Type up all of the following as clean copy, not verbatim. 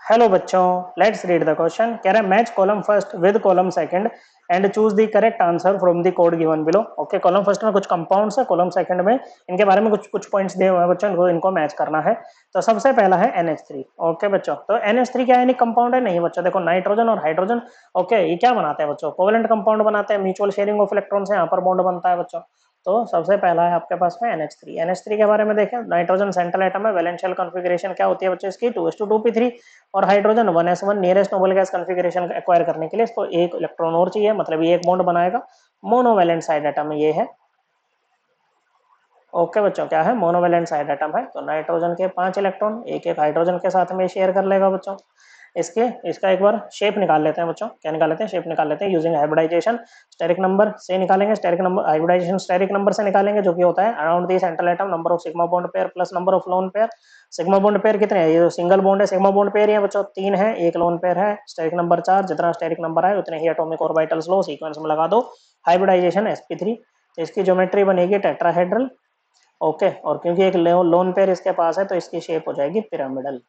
Hello बच्चों, let's read the question. कह रहा है match column first with column second and choose the correct answer from the code given below. Okay, column first में कुछ compounds है, column second में इनके बारे में कुछ पॉइंट्स दिए हुए हैं बच्चों, इनको मैच करना है। तो सबसे पहला है NH3। ओके बच्चों, तो NH3 क्या है? कंपाउंड है? नहीं बच्चों, देखो नाइट्रोजन और हाइड्रोजन। ओके, ये क्या बनाते हैं बच्चों? कोवेलेंट कंपाउंड बनाते हैं, म्यूचुअल शेयरिंग ऑफ इलेक्ट्रॉन से यहाँ पर बॉन्ड बनता है बच्चों। तो सबसे पहला है आपके पास में NH3। NH3 के बारे में देखें, नाइट्रोजन सेंट्रल एटम है, वैलेंशियल कॉन्फ़िगरेशन क्या होती है बच्चों इसकी? 2s2 2p3। और hydrogen 1s1 nearest noble gas configuration acquire करने के लिए इसको एक इलेक्ट्रॉन और चाहिए, मतलब ये एक बॉन्ड बनाएगा। मोनोवैलेंट साइड एटम ये है। ओके बच्चों, क्या है? मोनोवैलेंट साइड एटम है। तो नाइट्रोजन के 5 इलेक्ट्रॉन एक एक हाइड्रोजन के साथ में शेयर कर लेगा बच्चों। इसका एक बार शेप निकाल लेते हैं बच्चों। क्या निकाल लेते हैं? शेप निकाल लेते हैं यूजिंग हाइब्रिडाइजेशन। स्टेरिक नंबर से निकालेंगे, steric number hybridisation steric number से निकालेंगे, जो कि होता है around the central atom number of sigma bond pair plus number of lone pair. Sigma bond pair कितने हैं? ये जो सिंगल बॉन्ड है सिग्मा बॉन्ड पेयर है बच्चों 3 है, एक लोन पेयर है। स्टेरिक नंबर 4, जितना स्टेरिक नंबर है उतने ही एटॉमिक ऑर्बिटल्स लो, सीक्वेंस में लगा दो। हाइब्रिडाइजेशन sp3, तो इसकी ज्योमेट्री बनेगी टेट्राहेड्रल। ओके, और क्योंकि एक लोन पेयर इसके पास है तो इसकी शेप हो जाएगी पिरामिडल।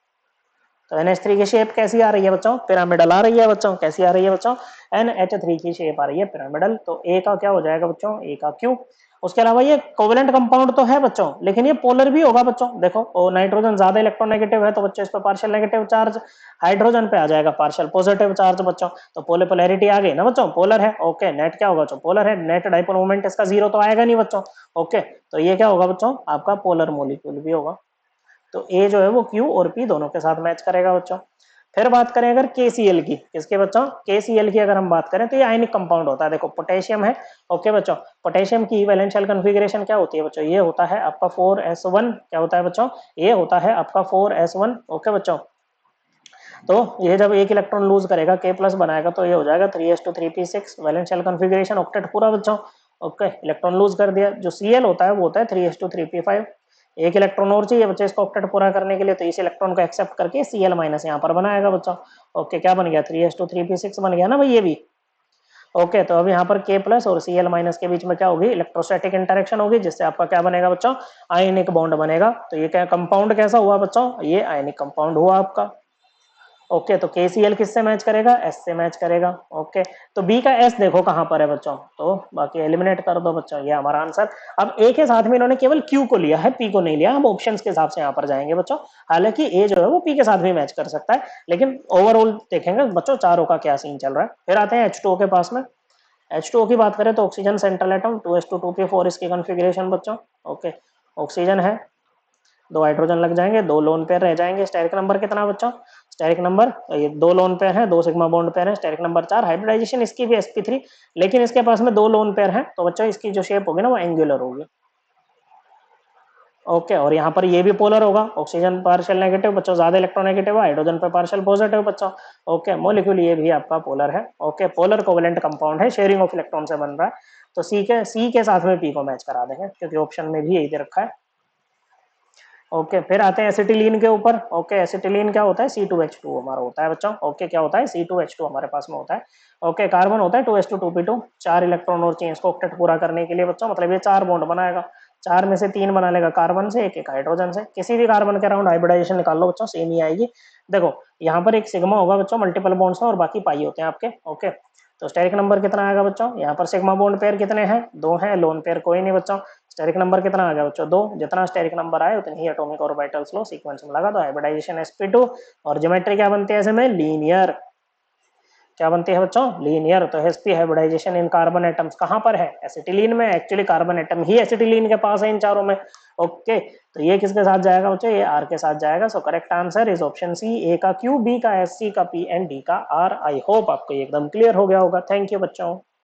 तो NH3 की शेप कैसी आ रही है बच्चों? पिरामिडल आ रही है बच्चों। कैसी आ रही है बच्चों? NH3 की शेप आ रही है पिरामिडल। तो ए का क्या हो जाएगा बच्चों? ए का क्यू। उसके अलावा ये कोवेलेंट कंपाउंड तो है बच्चों, लेकिन ये पोलर भी होगा बच्चों। देखो, और नाइट्रोजन ज्यादा इलेक्ट्रोनेगेटिव है तो बच्चों इस पर पार्शियल नेगेटिव चार्ज, हाइड्रोजन पे आ जाएगा पार्शियल पॉजिटिव चार्ज बच्चों। तो पोलैरिटी आ गई ना बच्चों, पोलर है। ओके, नेट क्या होगा बच्चों? पोलर है। नेट डाइपोल मोमेंट इसका जीरो तो आएगा नहीं बच्चों। ओके, तो ये क्या होगा बच्चों? आपका पोलर मॉलिक्यूल भी होगा। तो ए जो है वो क्यू और पी दोनों के साथ मैच करेगा बच्चों। फिर बात करें अगर KCl की, किसके बच्चों? KCl की अगर हम बात करें तो ये आयनिक कंपाउंड होता है। देखो, पोटेशियम है। ओके बच्चों, पोटेशियम की वैलेंशियल कॉन्फ़िगरेशन क्या होती है बच्चों? ये होता है आपका 4s1। क्या होता है बच्चों? ये होता है आपका 4s1। ओके बच्चों, तो ये जब एक इलेक्ट्रॉन लूज करेगा K प्लस बनाएगा तो ये हो जाएगा 3s2 3p6 वैलेंशियल कॉन्फ़िगरेशन ऑक्टेट पूरा बच्चों। ओके, इलेक्ट्रॉन लूज कर दिया। जो Cl होता है वो होता है 3s2 3p5। एक इलेक्ट्रॉन और चाहिए बच्चे इसको ऑक्टेट पूरा करने के लिए, तो इस इलेक्ट्रॉन को एक्सेप्ट करके Cl माइनस यहाँ पर बनाएगा बच्चों। ओके, क्या बन गया? 3s2 3p6 बन गया ना भाई ये भी। ओके, तो अब यहाँ पर K प्लस और Cl माइनस के बीच में क्या होगी? इलेक्ट्रोस्टैटिक इंटरेक्शन होगी, जिससे आपका क्या बनेगा बच्चों? आयनिक बॉन्ड बनेगा। तो ये क्या कंपाउंड कैसा हुआ बच्चों? ये आयनिक कंपाउंड हुआ आपका। ओके, तो KCl किससे मैच करेगा? S से मैच करेगा। ओके, तो B का S देखो कहां पर है बच्चों, तो बाकी एलिमिनेट कर दो बच्चों, ये हमारा आंसर। अब A के साथ में इन्होंने केवल Q को लिया है, P को नहीं लिया। हम ऑप्शंस के हिसाब से यहाँ पर जाएंगे बच्चों। हालांकि A जो है वो P के साथ भी मैच कर सकता है, लेकिन ओवरऑल देखेंगे बच्चों चारों का क्या सीन चल रहा है। फिर आते हैं H2O के पास में। H2O की बात करें तो oxygen central atom 2s2 2p4 इसकी कॉन्फ़िगरेशन बच्चों। ओके, ऑक्सीजन है, 2 हाइड्रोजन लग जाएंगे, 2 लोन पेयर रह जाएंगे। स्टेरिक नंबर कितना बच्चों? स्टेरिक नंबर ये 2 लोन पेयर है, 2 सिग्मा बॉन्ड पेयर है। Steric number 4। हाइब्रिडाइजेशन इसकी भी sp3, लेकिन इसके पास में 2 लोन पेयर है, तो बच्चों इसकी जो शेप होगी ना वो एंगुलर होगी। ओके, और यहाँ पर ये भी पोलर होगा। ऑक्सीजन पार्शियल नेगेटिव बच्चों, ज्यादा इलेक्ट्रोनेगेटिव है, हाइड्रोजन पे पार्शियल पॉजिटिव बच्चों। ओके, मॉलिक्यूल ये भी आपका पोलर है। ओके, पोलर कोवेलेंट कंपाउंड है, शेयरिंग ऑफ इलेक्ट्रॉन से बन रहा है। तो सी के साथ में पी को मैच करा देंगे, क्योंकि ऑप्शन में भी यही दे रखा है। ओके, फिर आते हैं एसिटिलीन के ऊपर। ओके, एसिटिलीन क्या होता है? C2H2 हमारा होता है बच्चों। ओके, क्या होता है? C2H2 हमारे पास में होता है। ओके, कार्बन होता है 2s2 2p2, 4 इलेक्ट्रॉन और चाहिए इसको ऑक्टेट पूरा करने के लिए बच्चों, मतलब ये 4 बॉन्ड बनाएगा। 4 में से 3 बना लेगा कार्बन से, एक एक हाइड्रोजन से। किसी भी कार्बन के अराउंड हाइब्रिडाइजेशन निकाल लो बच्चों, सेम ही आएगी। देखो, यहाँ पर एक सिग्मा होगा बच्चों, मल्टीपल बॉन्ड्स में, और बाकी पाई होते हैं आपके। ओके, तो स्टेरिक नंबर कितना आएगा बच्चों? यहाँ पर सिग्मा बॉन्ड पेयर कितने हैं? 2 हैं, लोन पेयर कोई नहीं बच्चों। स्टेरिक नंबर कितना आ गया बच्चों? 2। जितना स्टेरिक नंबर आए उतनी ही एटॉमिक ऑर्बिटल्स लो, सीक्वेंस में लगा दो, हाइब्रिडाइजेशन sp2। और ज्योमेट्री क्या बनती है ऐसे में? लीनियर। क्या बनती है बच्चों? लीनियर। तो sp हाइब्रिडाइजेशन इन कार्बन एटम्स कहां पर है? एसिटिलीन में। एक्चुअली कार्बन एटम ही एसिटिलीन के पास है इन चारों में। ओके, तो ये किसके साथ जाएगा बच्चों? ये R के साथ जाएगा। So correct answer is option C, A का Q, B का S, C का P एंड D का R। आई होप आपको ये एकदम क्लियर हो गया होगा। थैंक यू बच्चों।